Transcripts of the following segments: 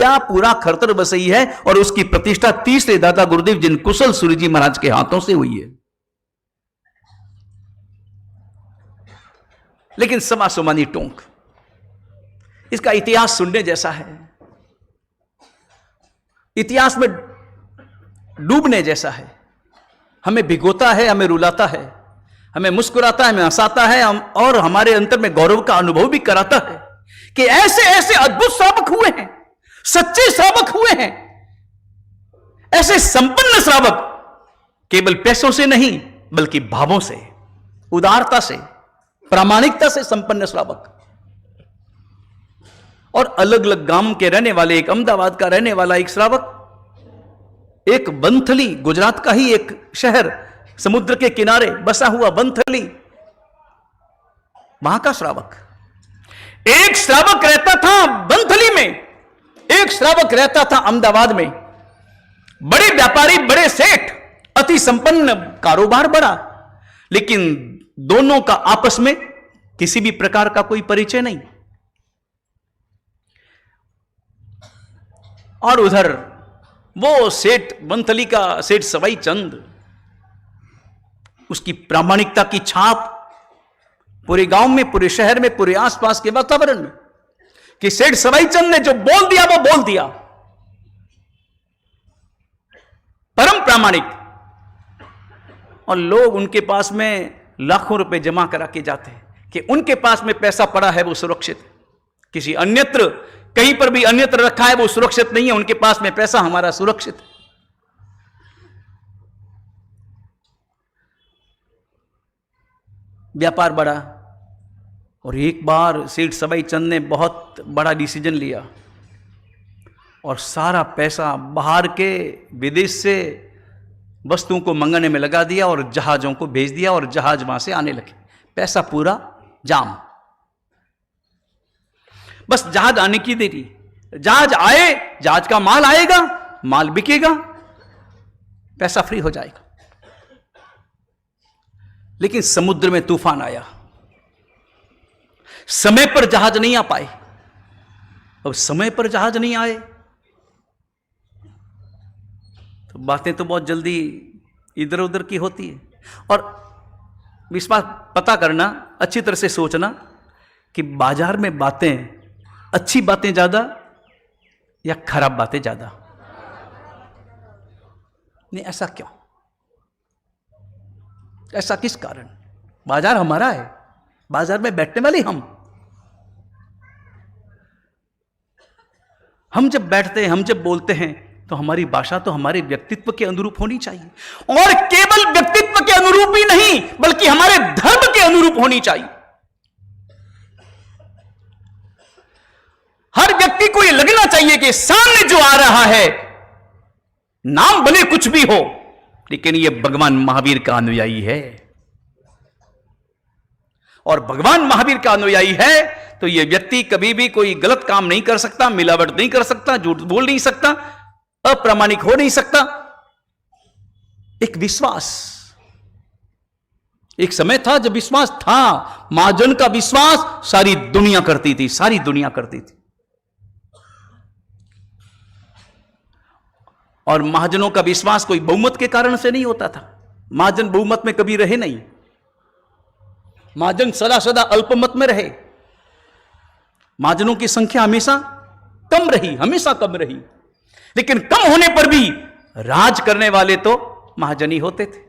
क्या पूरा खरतर बसई है और उसकी प्रतिष्ठा तीसरे दादा गुरुदेव जिन कुशल सूरी जी महाराज के हाथों से हुई है। लेकिन समा सुमानी टोंक, इसका इतिहास सुनने जैसा है, इतिहास में डूबने जैसा है। हमें भिगोता है, हमें रुलाता है, हमें मुस्कुराता है, हमें हंसाता है, और हमारे अंतर में गौरव का अनुभव भी कराता है कि ऐसे ऐसे अद्भुत श्रावक हुए हैं, सच्चे श्रावक हुए हैं, ऐसे संपन्न श्रावक, केवल पैसों से नहीं बल्कि भावों से, उदारता से, प्रामाणिकता से संपन्न श्रावक। और अलग अलग गांव के रहने वाले, एक अहमदाबाद का रहने वाला एक श्रावक, एक बंथली, गुजरात का ही एक शहर, समुद्र के किनारे बसा हुआ बंथली, वहां का श्रावक। एक श्रावक रहता था बंथली में, एक श्रावक रहता था अहमदाबाद में। बड़े व्यापारी, बड़े सेठ, अति संपन्न, कारोबार बड़ा, लेकिन दोनों का आपस में किसी भी प्रकार का कोई परिचय नहीं। और उधर वो सेठ बंथली का सेठ सवाई चंद, उसकी प्रामाणिकता की छाप पूरे गांव में, पूरे शहर में, पूरे आसपास के वातावरण में, कि सेठ सवाई चंद ने जो बोल दिया वो बोल दिया। परम प्रामाणिक। और लोग उनके पास में लाखों रुपए जमा करा के जाते हैं कि उनके पास में पैसा पड़ा है वो सुरक्षित, किसी अन्यत्र कहीं पर भी अन्यत्र रखा है वो सुरक्षित नहीं है, उनके पास में पैसा हमारा सुरक्षित है। व्यापार बढ़ा, और एक बार सेठ सवाई चंद ने बहुत बड़ा डिसीजन लिया और सारा पैसा बाहर के, विदेश से वस्तुओं को मंगाने में लगा दिया और जहाजों को भेज दिया, और जहाज वहां से आने लगे। पैसा पूरा जाम, बस जहाज आने की देरी। जहाज आए, जहाज का माल आएगा, माल बिकेगा, पैसा फ्री हो जाएगा। लेकिन समुद्र में तूफान आया, समय पर जहाज नहीं आ पाए। अब समय पर जहाज नहीं आए तो बातें तो बहुत जल्दी इधर उधर की होती है। और विश्वास पता करना, अच्छी तरह से सोचना कि बाजार में बातें, अच्छी बातें ज्यादा या खराब बातें ज्यादा। नहीं, ऐसा क्यों? ऐसा किस कारण? बाजार हमारा है, बाजार में बैठने वाले हम जब बैठते हैं, हम जब बोलते हैं, तो हमारी भाषा तो हमारे व्यक्तित्व के अनुरूप होनी चाहिए, और केवल व्यक्तित्व के अनुरूप ही नहीं बल्कि हमारे धर्म के अनुरूप होनी चाहिए। हर व्यक्ति को यह लगना चाहिए कि सामने जो आ रहा है, नाम भले कुछ भी हो, लेकिन यह भगवान महावीर का अनुयायी है। और भगवान महावीर का अनुयायी है तो यह व्यक्ति कभी भी कोई गलत काम नहीं कर सकता, मिलावट नहीं कर सकता, झूठ बोल नहीं सकता, अप्रामाणिक हो नहीं सकता। एक विश्वास, एक समय था जब विश्वास था, महाजन का विश्वास सारी दुनिया करती थी, सारी दुनिया करती थी। और महाजनों का विश्वास कोई बहुमत के कारण से नहीं होता था। महाजन बहुमत में कभी रहे नहीं, महाजन सदा सदा अल्पमत में रहे। महाजनों की संख्या हमेशा कम रही, हमेशा कम रही, लेकिन कम होने पर भी राज करने वाले तो महाजन ही होते थे।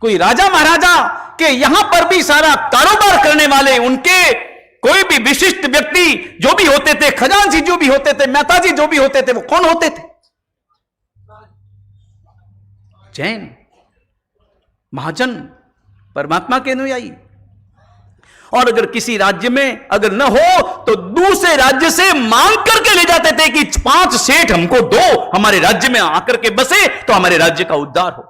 कोई राजा महाराजा के यहां पर भी सारा कारोबार करने वाले, उनके कोई भी विशिष्ट व्यक्ति जो भी होते थे, खजांची जो भी होते थे, मेहताजी जो भी होते थे, वो कौन होते थे? जैन, महाजन, परमात्मा के अनुयायी। और अगर किसी राज्य में अगर न हो तो दूसरे राज्य से मांग करके ले जाते थे कि 5 सेठ हमको दो, हमारे राज्य में आकर के बसे तो हमारे राज्य का उद्धार हो।